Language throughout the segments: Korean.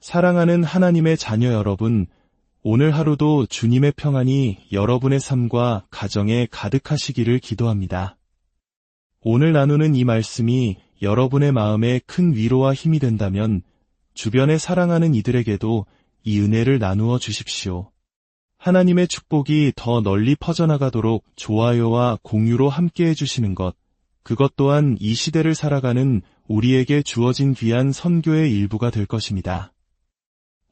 사랑하는 하나님의 자녀 여러분, 오늘 하루도 주님의 평안이 여러분의 삶과 가정에 가득하시기를 기도합니다. 오늘 나누는 이 말씀이 여러분의 마음에 큰 위로와 힘이 된다면 주변에 사랑하는 이들에게도 이 은혜를 나누어 주십시오. 하나님의 축복이 더 널리 퍼져나가도록 좋아요와 공유로 함께 해주시는 것, 그것 또한 이 시대를 살아가는 우리에게 주어진 귀한 선교의 일부가 될 것입니다.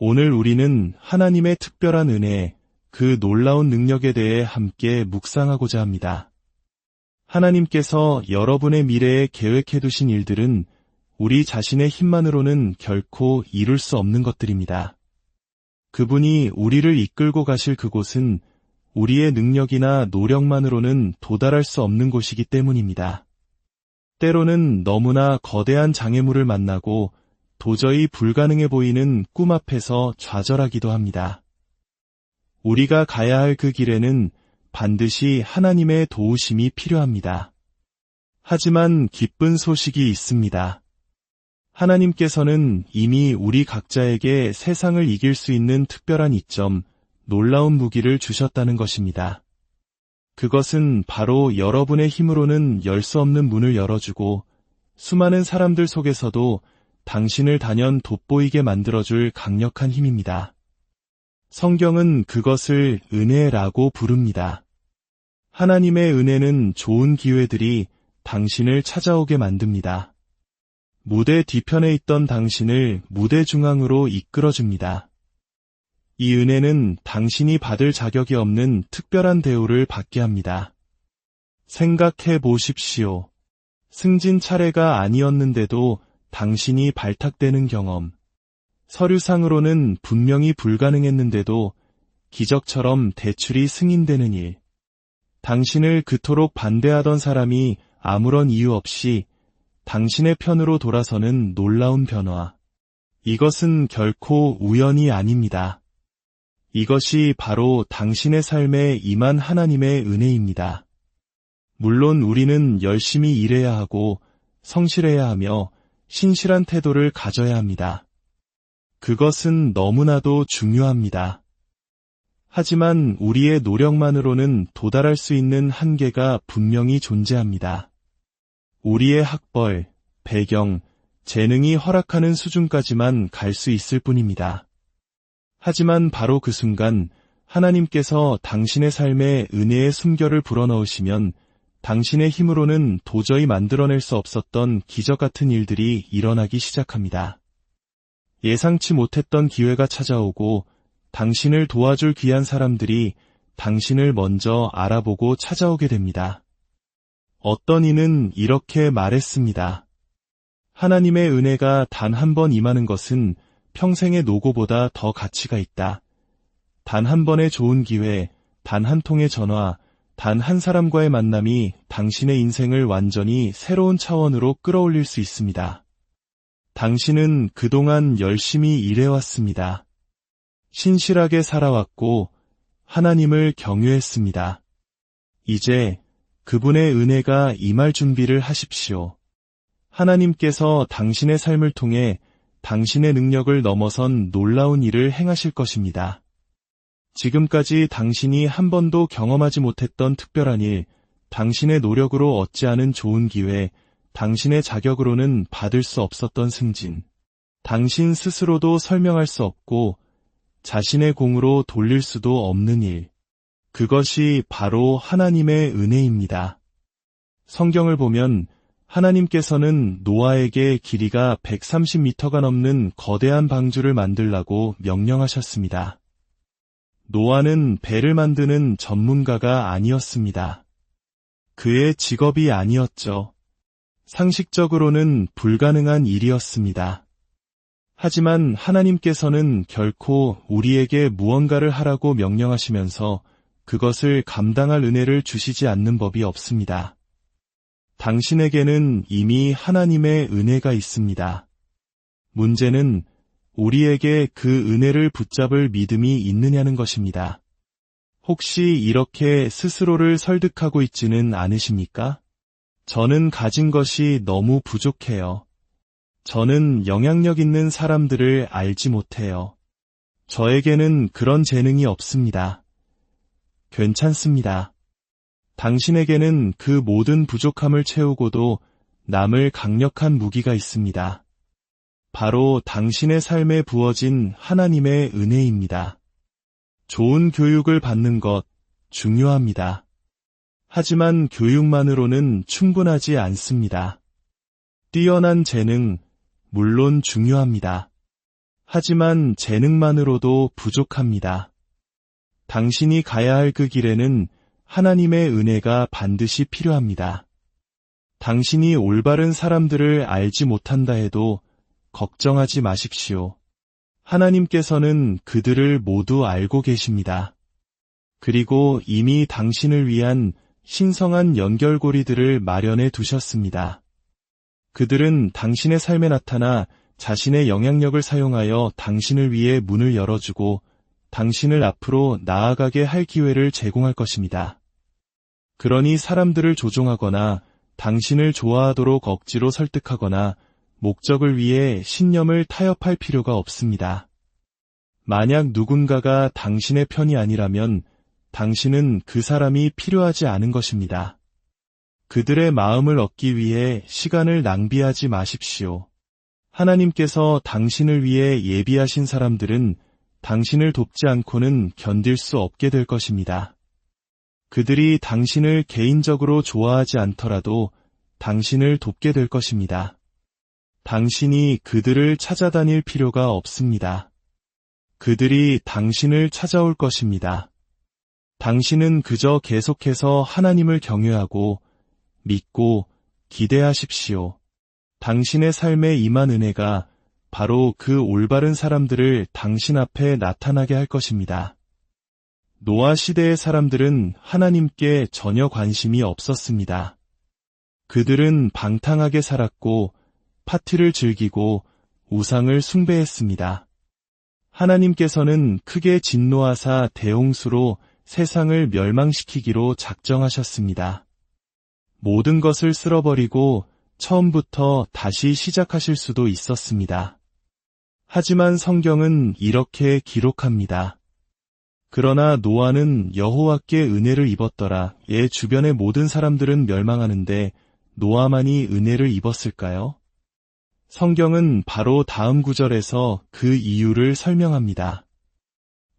오늘 우리는 하나님의 특별한 은혜, 그 놀라운 능력에 대해 함께 묵상하고자 합니다. 하나님께서 여러분의 미래에 계획해두신 일들은 우리 자신의 힘만으로는 결코 이룰 수 없는 것들입니다. 그분이 우리를 이끌고 가실 그곳은 우리의 능력이나 노력만으로는 도달할 수 없는 곳이기 때문입니다. 때로는 너무나 거대한 장애물을 만나고 도저히 불가능해 보이는 꿈 앞에서 좌절하기도 합니다. 우리가 가야 할 그 길에는 반드시 하나님의 도우심이 필요합니다. 하지만 기쁜 소식이 있습니다. 하나님께서는 이미 우리 각자에게 세상을 이길 수 있는 특별한 이점, 놀라운 무기를 주셨다는 것입니다. 그것은 바로 여러분의 힘으로는 열 수 없는 문을 열어주고 수많은 사람들 속에서도 당신을 단연 돋보이게 만들어줄 강력한 힘입니다. 성경은 그것을 은혜라고 부릅니다. 하나님의 은혜는 좋은 기회들이 당신을 찾아오게 만듭니다. 무대 뒤편에 있던 당신을 무대 중앙으로 이끌어줍니다. 이 은혜는 당신이 받을 자격이 없는 특별한 대우를 받게 합니다. 생각해 보십시오. 승진 차례가 아니었는데도 당신이 발탁되는 경험. 서류상으로는 분명히 불가능했는데도 기적처럼 대출이 승인되는 일. 당신을 그토록 반대하던 사람이 아무런 이유 없이 당신의 편으로 돌아서는 놀라운 변화. 이것은 결코 우연이 아닙니다. 이것이 바로 당신의 삶에 임한 하나님의 은혜입니다. 물론 우리는 열심히 일해야 하고 성실해야 하며 신실한 태도를 가져야 합니다. 그것은 너무나도 중요합니다. 하지만 우리의 노력만으로는 도달할 수 있는 한계가 분명히 존재합니다. 우리의 학벌, 배경, 재능이 허락하는 수준까지만 갈 수 있을 뿐입니다. 하지만 바로 그 순간 하나님께서 당신의 삶에 은혜의 숨결을 불어넣으시면 당신의 힘으로는 도저히 만들어낼 수 없었던 기적 같은 일들이 일어나기 시작합니다. 예상치 못했던 기회가 찾아오고 당신을 도와줄 귀한 사람들이 당신을 먼저 알아보고 찾아오게 됩니다. 어떤 이는 이렇게 말했습니다. 하나님의 은혜가 단 한 번 임하는 것은 평생의 노고보다 더 가치가 있다. 단 한 번의 좋은 기회, 단 한 통의 전화, 단 한 사람과의 만남이 당신의 인생을 완전히 새로운 차원으로 끌어올릴 수 있습니다. 당신은 그동안 열심히 일해왔습니다. 신실하게 살아왔고 하나님을 경유했습니다. 이제 그분의 은혜가 임할 준비를 하십시오. 하나님께서 당신의 삶을 통해 당신의 능력을 넘어선 놀라운 일을 행하실 것입니다. 지금까지 당신이 한 번도 경험하지 못했던 특별한 일, 당신의 노력으로 얻지 않은 좋은 기회, 당신의 자격으로는 받을 수 없었던 승진, 당신 스스로도 설명할 수 없고 자신의 공으로 돌릴 수도 없는 일, 그것이 바로 하나님의 은혜입니다. 성경을 보면 하나님께서는 노아에게 길이가 130m가 넘는 거대한 방주를 만들라고 명령하셨습니다. 노아는 배를 만드는 전문가가 아니었습니다. 그의 직업이 아니었죠. 상식적으로는 불가능한 일이었습니다. 하지만 하나님께서는 결코 우리에게 무언가를 하라고 명령하시면서 그것을 감당할 은혜를 주시지 않는 법이 없습니다. 당신에게는 이미 하나님의 은혜가 있습니다. 문제는 우리에게 그 은혜를 붙잡을 믿음이 있느냐는 것입니다. 혹시 이렇게 스스로를 설득하고 있지는 않으십니까? 저는 가진 것이 너무 부족해요. 저는 영향력 있는 사람들을 알지 못해요. 저에게는 그런 재능이 없습니다. 괜찮습니다. 당신에게는 그 모든 부족함을 채우고도 남을 강력한 무기가 있습니다. 바로 당신의 삶에 부어진 하나님의 은혜입니다. 좋은 교육을 받는 것 중요합니다. 하지만 교육만으로는 충분하지 않습니다. 뛰어난 재능, 물론 중요합니다. 하지만 재능만으로도 부족합니다. 당신이 가야 할 그 길에는 하나님의 은혜가 반드시 필요합니다. 당신이 올바른 사람들을 알지 못한다 해도 걱정하지 마십시오. 하나님께서는 그들을 모두 알고 계십니다. 그리고 이미 당신을 위한 신성한 연결고리들을 마련해 두셨습니다. 그들은 당신의 삶에 나타나 자신의 영향력을 사용하여 당신을 위해 문을 열어주고 당신을 앞으로 나아가게 할 기회를 제공할 것입니다. 그러니 사람들을 조종하거나 당신을 좋아하도록 억지로 설득하거나 목적을 위해 신념을 타협할 필요가 없습니다. 만약 누군가가 당신의 편이 아니라면 당신은 그 사람이 필요하지 않은 것입니다. 그들의 마음을 얻기 위해 시간을 낭비하지 마십시오. 하나님께서 당신을 위해 예비하신 사람들은 당신을 돕지 않고는 견딜 수 없게 될 것입니다. 그들이 당신을 개인적으로 좋아하지 않더라도 당신을 돕게 될 것입니다. 당신이 그들을 찾아다닐 필요가 없습니다. 그들이 당신을 찾아올 것입니다. 당신은 그저 계속해서 하나님을 경외하고 믿고 기대하십시오. 당신의 삶에 임한 은혜가 바로 그 올바른 사람들을 당신 앞에 나타나게 할 것입니다. 노아 시대의 사람들은 하나님께 전혀 관심이 없었습니다. 그들은 방탕하게 살았고 파티를 즐기고 우상을 숭배했습니다. 하나님께서는 크게 진노하사 대홍수로 세상을 멸망시키기로 작정하셨습니다. 모든 것을 쓸어버리고 처음부터 다시 시작하실 수도 있었습니다. 하지만 성경은 이렇게 기록합니다. 그러나 노아는 여호와께 은혜를 입었더라. 예, 주변의 모든 사람들은 멸망하는데 노아만이 은혜를 입었을까요? 성경은 바로 다음 구절에서 그 이유를 설명합니다.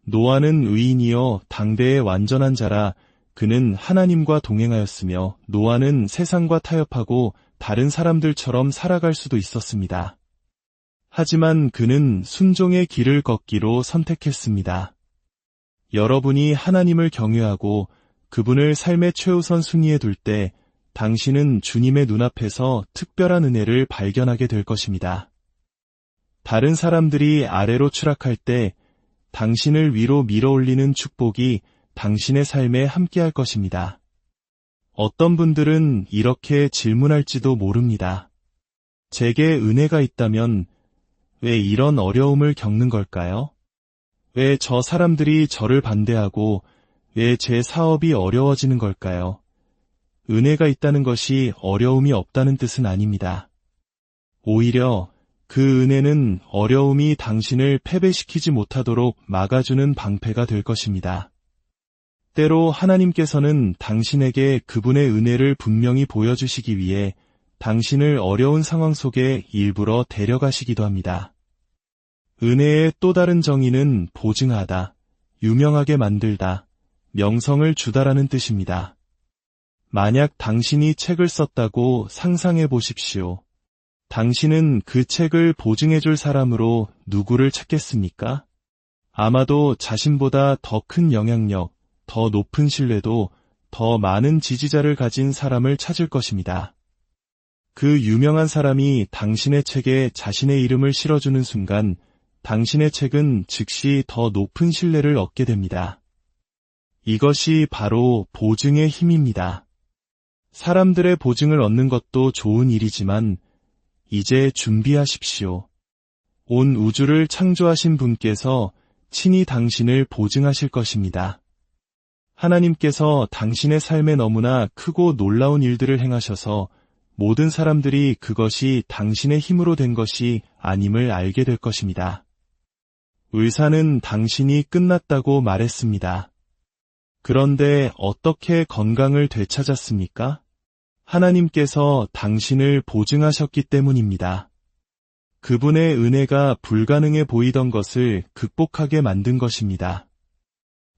노아는 의인이요 당대의 완전한 자라. 그는 하나님과 동행하였으며 노아는 세상과 타협하고 다른 사람들처럼 살아갈 수도 있었습니다. 하지만 그는 순종의 길을 걷기로 선택했습니다. 여러분이 하나님을 경외하고 그분을 삶의 최우선 순위에 둘 때 당신은 주님의 눈앞에서 특별한 은혜를 발견하게 될 것입니다. 다른 사람들이 아래로 추락할 때 당신을 위로 밀어올리는 축복이 당신의 삶에 함께할 것입니다. 어떤 분들은 이렇게 질문할지도 모릅니다. 제게 은혜가 있다면 왜 이런 어려움을 겪는 걸까요? 왜 저 사람들이 저를 반대하고 왜 제 사업이 어려워지는 걸까요? 은혜가 있다는 것이 어려움이 없다는 뜻은 아닙니다. 오히려 그 은혜는 어려움이 당신을 패배시키지 못하도록 막아주는 방패가 될 것입니다. 때로 하나님께서는 당신에게 그분의 은혜를 분명히 보여주시기 위해 당신을 어려운 상황 속에 일부러 데려가시기도 합니다. 은혜의 또 다른 정의는 보증하다, 유명하게 만들다, 명성을 주다라는 뜻입니다. 만약 당신이 책을 썼다고 상상해 보십시오. 당신은 그 책을 보증해줄 사람으로 누구를 찾겠습니까? 아마도 자신보다 더 큰 영향력, 더 높은 신뢰도, 더 많은 지지자를 가진 사람을 찾을 것입니다. 그 유명한 사람이 당신의 책에 자신의 이름을 실어주는 순간 당신의 책은 즉시 더 높은 신뢰를 얻게 됩니다. 이것이 바로 보증의 힘입니다. 사람들의 보증을 얻는 것도 좋은 일이지만 이제 준비하십시오. 온 우주를 창조하신 분께서 친히 당신을 보증하실 것입니다. 하나님께서 당신의 삶에 너무나 크고 놀라운 일들을 행하셔서 모든 사람들이 그것이 당신의 힘으로 된 것이 아님을 알게 될 것입니다. 의사는 당신이 끝났다고 말했습니다. 그런데 어떻게 건강을 되찾았습니까? 하나님께서 당신을 보증하셨기 때문입니다. 그분의 은혜가 불가능해 보이던 것을 극복하게 만든 것입니다.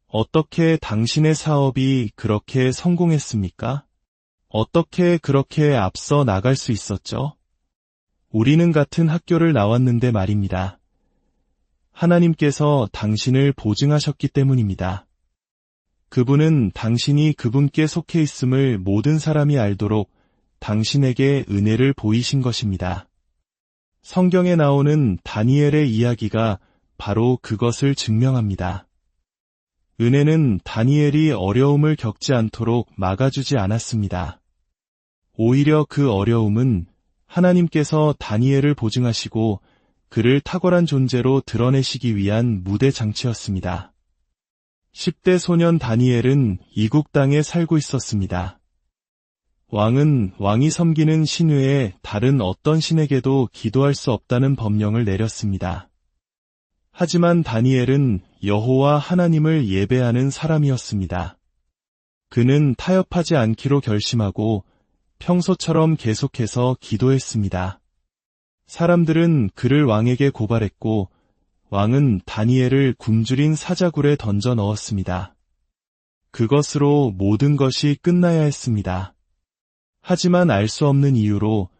어떻게 당신의 사업이 그렇게 성공했습니까? 어떻게 그렇게 앞서 나갈 수 있었죠? 우리는 같은 학교를 나왔는데 말입니다. 하나님께서 당신을 보증하셨기 때문입니다. 그분은 당신이 그분께 속해 있음을 모든 사람이 알도록 당신에게 은혜를 보이신 것입니다. 성경에 나오는 다니엘의 이야기가 바로 그것을 증명합니다. 은혜는 다니엘이 어려움을 겪지 않도록 막아주지 않았습니다. 오히려 그 어려움은 하나님께서 다니엘을 보증하시고 그를 탁월한 존재로 드러내시기 위한 무대 장치였습니다. 10대 소년 다니엘은 이국 땅에 살고 있었습니다. 왕은 왕이 섬기는 신 외에 다른 어떤 신에게도 기도할 수 없다는 법령을 내렸습니다. 하지만 다니엘은 여호와 하나님을 예배하는 사람이었습니다. 그는 타협하지 않기로 결심하고 평소처럼 계속해서 기도했습니다. 사람들은 그를 왕에게 고발했고 왕은 다니엘을 굶주린 사자굴에 던져 넣었습니다. 그것으로 모든 것이 끝나야 했습니다. 하지만 알 수 없는 이유로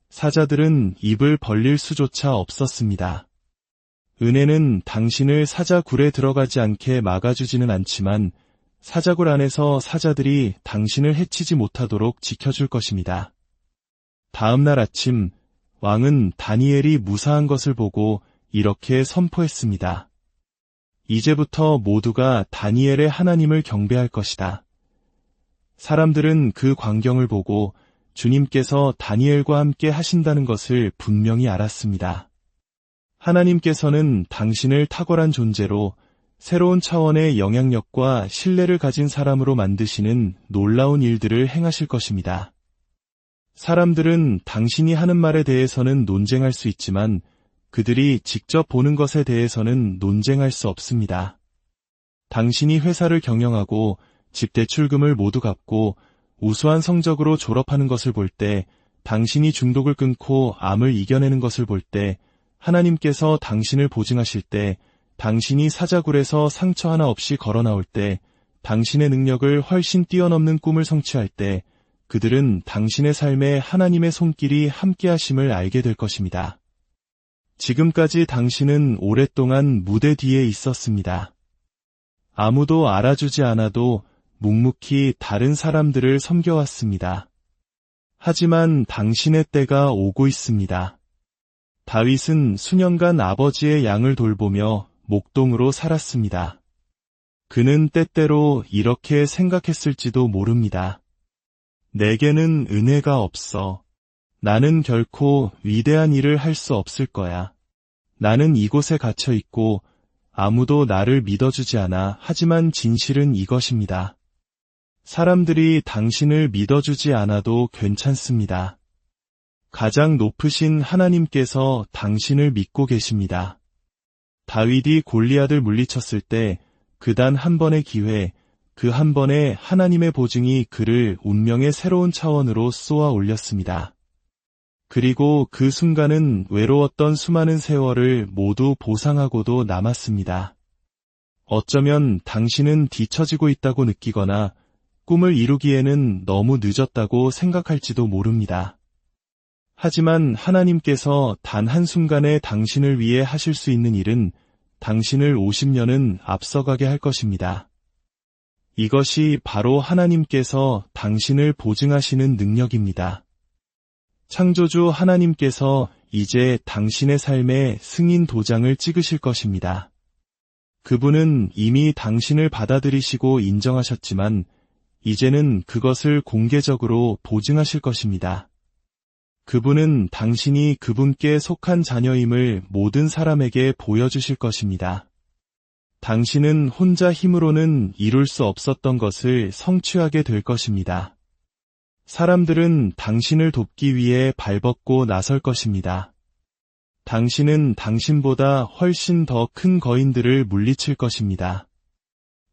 사자들은 입을 벌릴 수조차 없었습니다. 은혜는 당신을 사자굴에 들어가지 않게 막아주지는 않지만 사자굴 안에서 사자들이 당신을 해치지 못하도록 지켜줄 것입니다. 다음 날 아침 왕은 다니엘이 무사한 것을 보고 이렇게 선포했습니다. 이제부터 모두가 다니엘의 하나님을 경배할 것이다. 사람들은 그 광경을 보고 주님께서 다니엘과 함께 하신다는 것을 분명히 알았습니다. 하나님께서는 당신을 탁월한 존재로 새로운 차원의 영향력과 신뢰를 가진 사람으로 만드시는 놀라운 일들을 행하실 것입니다. 사람들은 당신이 하는 말에 대해서는 논쟁할 수 있지만 그들이 직접 보는 것에 대해서는 논쟁할 수 없습니다. 당신이 회사를 경영하고 집 대출금을 모두 갚고 우수한 성적으로 졸업하는 것을 볼 때, 당신이 중독을 끊고 암을 이겨내는 것을 볼 때, 하나님께서 당신을 보증하실 때, 당신이 사자굴에서 상처 하나 없이 걸어 나올 때, 당신의 능력을 훨씬 뛰어넘는 꿈을 성취할 때, 그들은 당신의 삶에 하나님의 손길이 함께하심을 알게 될 것입니다. 지금까지 당신은 오랫동안 무대 뒤에 있었습니다. 아무도 알아주지 않아도 묵묵히 다른 사람들을 섬겨왔습니다. 하지만 당신의 때가 오고 있습니다. 다윗은 수년간 아버지의 양을 돌보며 목동으로 살았습니다. 그는 때때로 이렇게 생각했을지도 모릅니다. 내게는 은혜가 없어. 나는 결코 위대한 일을 할 수 없을 거야. 나는 이곳에 갇혀 있고 아무도 나를 믿어주지 않아. 하지만 진실은 이것입니다. 사람들이 당신을 믿어주지 않아도 괜찮습니다. 가장 높으신 하나님께서 당신을 믿고 계십니다. 다윗이 골리앗을 물리쳤을 때 그 단 한 번의 기회, 그 한 번의 하나님의 보증이 그를 운명의 새로운 차원으로 쏘아 올렸습니다. 그리고 그 순간은 외로웠던 수많은 세월을 모두 보상하고도 남았습니다. 어쩌면 당신은 뒤처지고 있다고 느끼거나 꿈을 이루기에는 너무 늦었다고 생각할지도 모릅니다. 하지만 하나님께서 단 한순간에 당신을 위해 하실 수 있는 일은 당신을 50년은 앞서가게 할 것입니다. 이것이 바로 하나님께서 당신을 보증하시는 능력입니다. 창조주 하나님께서 이제 당신의 삶에 승인 도장을 찍으실 것입니다. 그분은 이미 당신을 받아들이시고 인정하셨지만 이제는 그것을 공개적으로 보증하실 것입니다. 그분은 당신이 그분께 속한 자녀임을 모든 사람에게 보여주실 것입니다. 당신은 혼자 힘으로는 이룰 수 없었던 것을 성취하게 될 것입니다. 사람들은 당신을 돕기 위해 발벗고 나설 것입니다. 당신은 당신보다 훨씬 더 큰 거인들을 물리칠 것입니다.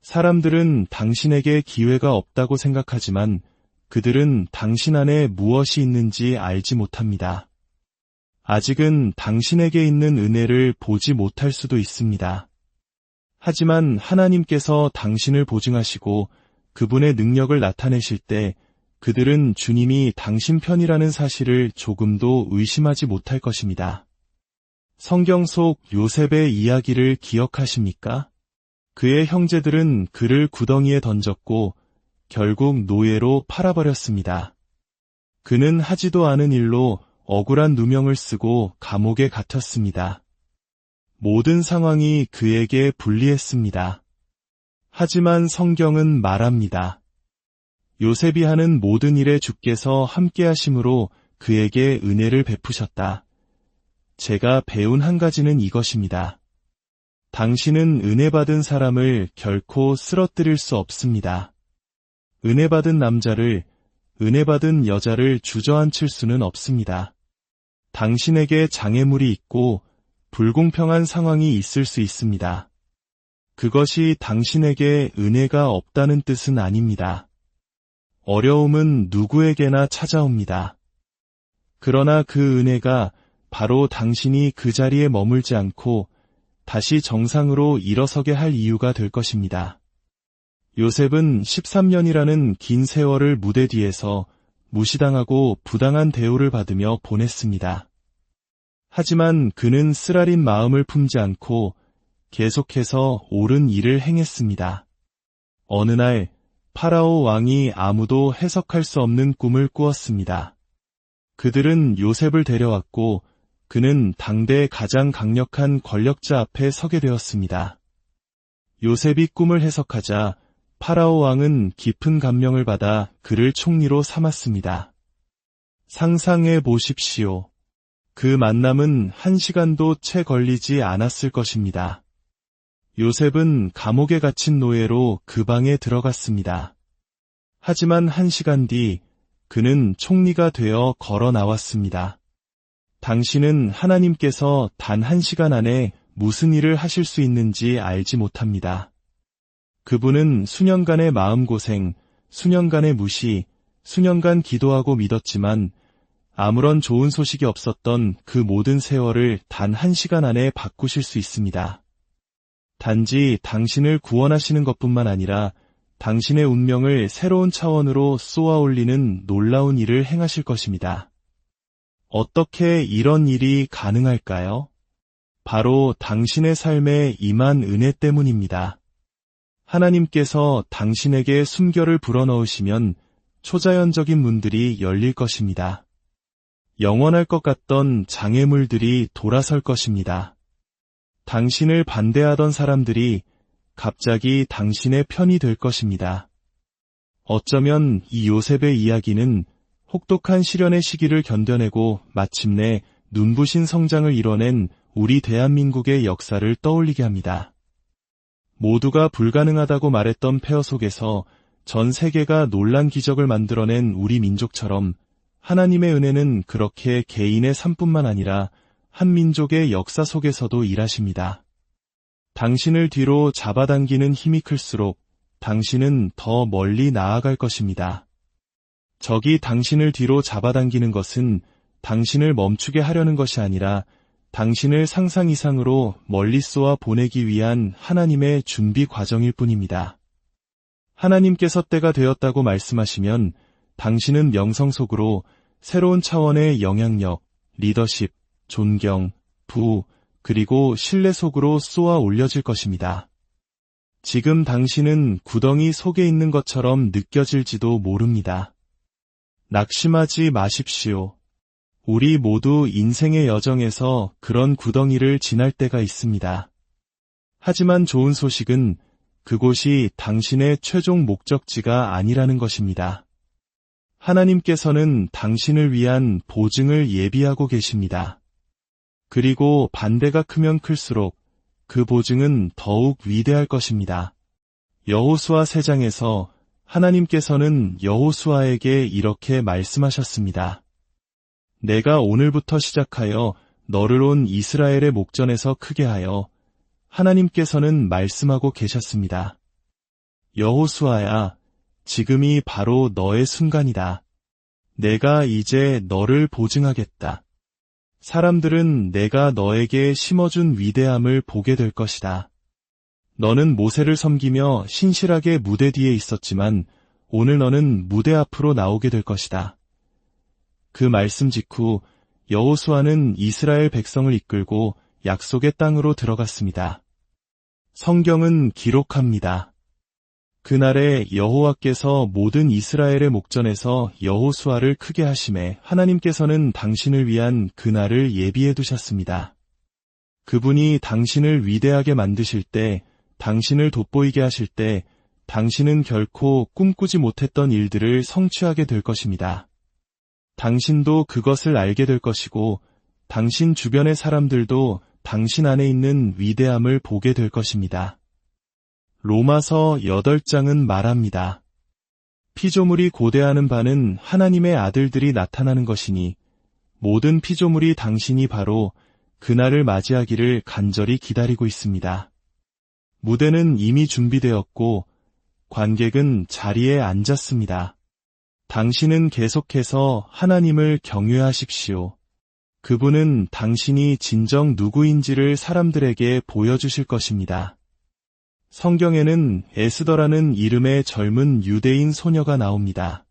사람들은 당신에게 기회가 없다고 생각하지만 그들은 당신 안에 무엇이 있는지 알지 못합니다. 아직은 당신에게 있는 은혜를 보지 못할 수도 있습니다. 하지만 하나님께서 당신을 보증하시고 그분의 능력을 나타내실 때 그들은 주님이 당신 편이라는 사실을 조금도 의심하지 못할 것입니다. 성경 속 요셉의 이야기를 기억하십니까? 그의 형제들은 그를 구덩이에 던졌고 결국 노예로 팔아버렸습니다. 그는 하지도 않은 일로 억울한 누명을 쓰고 감옥에 갇혔습니다. 모든 상황이 그에게 불리했습니다. 하지만 성경은 말합니다. 요셉이 하는 모든 일에 주께서 함께하심으로 그에게 은혜를 베푸셨다. 제가 배운 한 가지는 이것입니다. 당신은 은혜 받은 사람을 결코 쓰러뜨릴 수 없습니다. 은혜 받은 남자를, 은혜 받은 여자를 주저앉힐 수는 없습니다. 당신에게 장애물이 있고 불공평한 상황이 있을 수 있습니다. 그것이 당신에게 은혜가 없다는 뜻은 아닙니다. 어려움은 누구에게나 찾아옵니다. 그러나 그 은혜가 바로 당신이 그 자리에 머물지 않고 다시 정상으로 일어서게 할 이유가 될 것입니다. 요셉은 13년이라는 긴 세월을 무대 뒤에서 무시당하고 부당한 대우를 받으며 보냈습니다. 하지만 그는 쓰라린 마음을 품지 않고 계속해서 옳은 일을 행했습니다. 어느 날 파라오 왕이 아무도 해석할 수 없는 꿈을 꾸었습니다. 그들은 요셉을 데려왔고 그는 당대 가장 강력한 권력자 앞에 서게 되었습니다. 요셉이 꿈을 해석하자 파라오 왕은 깊은 감명을 받아 그를 총리로 삼았습니다. 상상해 보십시오. 그 만남은 1시간도 채 걸리지 않았을 것입니다. 요셉은 감옥에 갇힌 노예로 그 방에 들어갔습니다. 하지만 1시간 뒤 그는 총리가 되어 걸어 나왔습니다. 당신은 하나님께서 단 1시간 안에 무슨 일을 하실 수 있는지 알지 못합니다. 그분은 수년간의 마음고생, 수년간의 무시, 수년간 기도하고 믿었지만 아무런 좋은 소식이 없었던 그 모든 세월을 단 1시간 안에 바꾸실 수 있습니다. 단지 당신을 구원하시는 것뿐만 아니라 당신의 운명을 새로운 차원으로 쏘아 올리는 놀라운 일을 행하실 것입니다. 어떻게 이런 일이 가능할까요? 바로 당신의 삶에 임한 은혜 때문입니다. 하나님께서 당신에게 숨결을 불어넣으시면 초자연적인 문들이 열릴 것입니다. 영원할 것 같던 장애물들이 돌아설 것입니다. 당신을 반대하던 사람들이 갑자기 당신의 편이 될 것입니다. 어쩌면 이 요셉의 이야기는 혹독한 시련의 시기를 견뎌내고 마침내 눈부신 성장을 이뤄낸 우리 대한민국의 역사를 떠올리게 합니다. 모두가 불가능하다고 말했던 폐허 속에서 전 세계가 놀란 기적을 만들어낸 우리 민족처럼 하나님의 은혜는 그렇게 개인의 삶뿐만 아니라 한 민족의 역사 속에서도 일하십니다. 당신을 뒤로 잡아당기는 힘이 클수록 당신은 더 멀리 나아갈 것입니다. 적이 당신을 뒤로 잡아당기는 것은 당신을 멈추게 하려는 것이 아니라 당신을 상상 이상으로 멀리 쏘아 보내기 위한 하나님의 준비 과정일 뿐입니다. 하나님께서 때가 되었다고 말씀하시면 당신은 명성 속으로 새로운 차원의 영향력, 리더십, 존경, 부호, 그리고 신뢰 속으로 쏘아 올려질 것입니다. 지금 당신은 구덩이 속에 있는 것처럼 느껴질지도 모릅니다. 낙심하지 마십시오. 우리 모두 인생의 여정에서 그런 구덩이를 지날 때가 있습니다. 하지만 좋은 소식은 그곳이 당신의 최종 목적지가 아니라는 것입니다. 하나님께서는 당신을 위한 보증을 예비하고 계십니다. 그리고 반대가 크면 클수록 그 보증은 더욱 위대할 것입니다. 여호수아 3장에서 하나님께서는 여호수아에게 이렇게 말씀하셨습니다. 내가 오늘부터 시작하여 너를 온 이스라엘의 목전에서 크게 하여 하나님께서는 말씀하고 계셨습니다. 여호수아야, 지금이 바로 너의 순간이다. 내가 이제 너를 보증하겠다. 사람들은 내가 너에게 심어준 위대함을 보게 될 것이다. 너는 모세를 섬기며 신실하게 무대 뒤에 있었지만 오늘 너는 무대 앞으로 나오게 될 것이다. 그 말씀 직후 여호수아는 이스라엘 백성을 이끌고 약속의 땅으로 들어갔습니다. 성경은 기록합니다. 그날에 여호와께서 모든 이스라엘의 목전에서 여호수아를 크게 하심에 하나님께서는 당신을 위한 그날을 예비해 두셨습니다. 그분이 당신을 위대하게 만드실 때, 당신을 돋보이게 하실 때, 당신은 결코 꿈꾸지 못했던 일들을 성취하게 될 것입니다. 당신도 그것을 알게 될 것이고, 당신 주변의 사람들도 당신 안에 있는 위대함을 보게 될 것입니다. 로마서 8장은 말합니다. 피조물이 고대하는 바는 하나님의 아들들이 나타나는 것이니 모든 피조물이 당신이 바로 그날을 맞이하기를 간절히 기다리고 있습니다. 무대는 이미 준비되었고 관객은 자리에 앉았습니다. 당신은 계속해서 하나님을 경외하십시오. 그분은 당신이 진정 누구인지를 사람들에게 보여주실 것입니다. 성경에는 에스더라는 이름의 젊은 유대인 소녀가 나옵니다.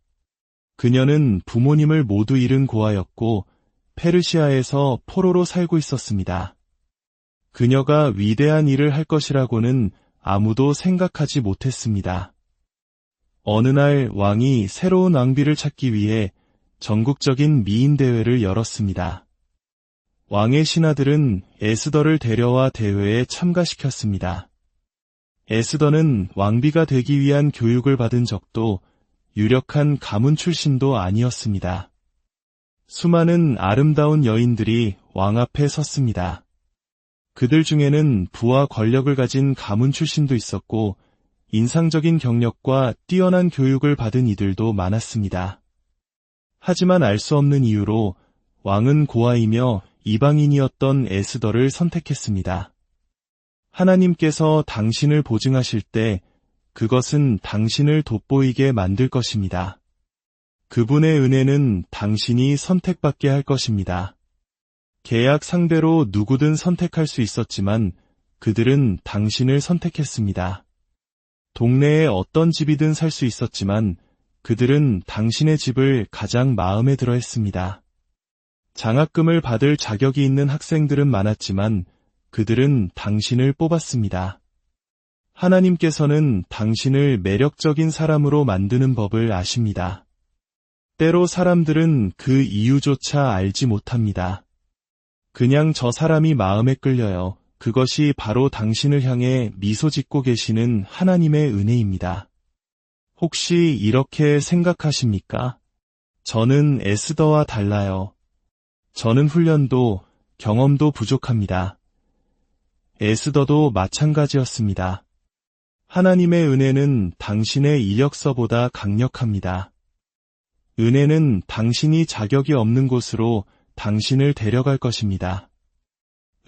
그녀는 부모님을 모두 잃은 고아였고 페르시아에서 포로로 살고 있었습니다. 그녀가 위대한 일을 할 것이라고는 아무도 생각하지 못했습니다. 어느 날 왕이 새로운 왕비를 찾기 위해 전국적인 미인 대회를 열었습니다. 왕의 신하들은 에스더를 데려와 대회에 참가시켰습니다. 에스더는 왕비가 되기 위한 교육을 받은 적도 유력한 가문 출신도 아니었습니다. 수많은 아름다운 여인들이 왕 앞에 섰습니다. 그들 중에는 부와 권력을 가진 가문 출신도 있었고 인상적인 경력과 뛰어난 교육을 받은 이들도 많았습니다. 하지만 알 수 없는 이유로 왕은 고아이며 이방인이었던 에스더를 선택했습니다. 하나님께서 당신을 보증하실 때 그것은 당신을 돋보이게 만들 것입니다. 그분의 은혜는 당신이 선택받게 할 것입니다. 계약 상대로 누구든 선택할 수 있었지만 그들은 당신을 선택했습니다. 동네에 어떤 집이든 살 수 있었지만 그들은 당신의 집을 가장 마음에 들어 했습니다. 장학금을 받을 자격이 있는 학생들은 많았지만 그들은 당신을 뽑았습니다. 하나님께서는 당신을 매력적인 사람으로 만드는 법을 아십니다. 때로 사람들은 그 이유조차 알지 못합니다. 그냥 저 사람이 마음에 끌려요. 그것이 바로 당신을 향해 미소 짓고 계시는 하나님의 은혜입니다. 혹시 이렇게 생각하십니까? 저는 에스더와 달라요. 저는 훈련도 경험도 부족합니다. 에스더도 마찬가지였습니다. 하나님의 은혜는 당신의 이력서보다 강력합니다. 은혜는 당신이 자격이 없는 곳으로 당신을 데려갈 것입니다.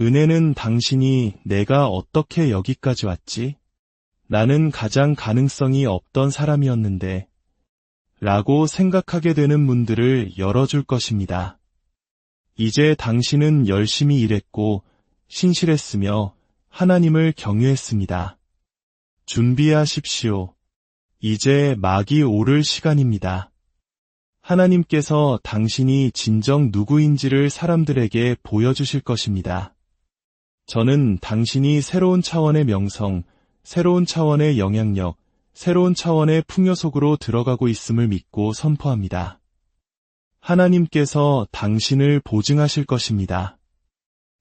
은혜는 당신이 내가 어떻게 여기까지 왔지? 나는 가장 가능성이 없던 사람이었는데 라고 생각하게 되는 문들을 열어줄 것입니다. 이제 당신은 열심히 일했고 신실했으며 하나님을 경외했습니다. 준비하십시오. 이제 막이 오를 시간입니다. 하나님께서 당신이 진정 누구인지를 사람들에게 보여주실 것입니다. 저는 당신이 새로운 차원의 명성, 새로운 차원의 영향력, 새로운 차원의 풍요 속으로 들어가고 있음을 믿고 선포합니다. 하나님께서 당신을 보증하실 것입니다.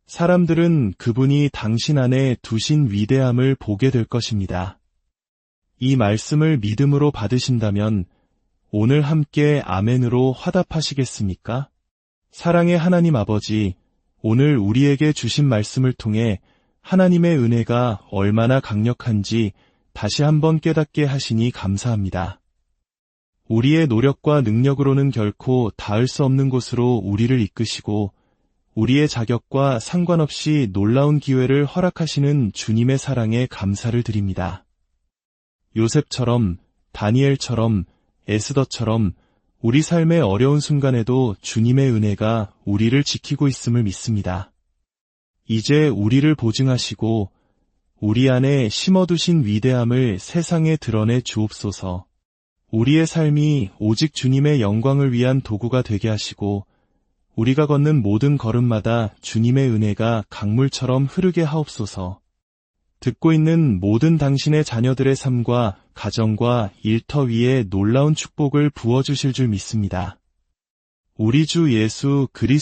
사람들은 그분이 당신 안에 두신 위대함을 보게 될 것입니다. 이 말씀을 믿음으로 받으신다면 오늘 함께 아멘으로 화답하시겠습니까? 사랑의 하나님 아버지, 오늘 우리에게 주신 말씀을 통해 하나님의 은혜가 얼마나 강력한지 다시 한번 깨닫게 하시니 감사합니다. 우리의 노력과 능력으로는 결코 닿을 수 없는 곳으로 우리를 이끄시고 우리의 자격과 상관없이 놀라운 기회를 허락하시는 주님의 사랑에 감사를 드립니다. 요셉처럼, 다니엘처럼, 에스더처럼 우리 삶의 어려운 순간에도 주님의 은혜가 우리를 지키고 있음을 믿습니다. 이제 우리를 보증하시고 우리 안에 심어두신 위대함을 세상에 드러내 주옵소서. 우리의 삶이 오직 주님의 영광을 위한 도구가 되게 하시고 우리가 걷는 모든 걸음마다 주님의 은혜가 강물처럼 흐르게 하옵소서. 듣고 있는 모든 당신의 자녀들의 삶과 가정과 일터 위에 놀라운 축복을 부어주실 줄 믿습니다. 우리 주 예수 그리스도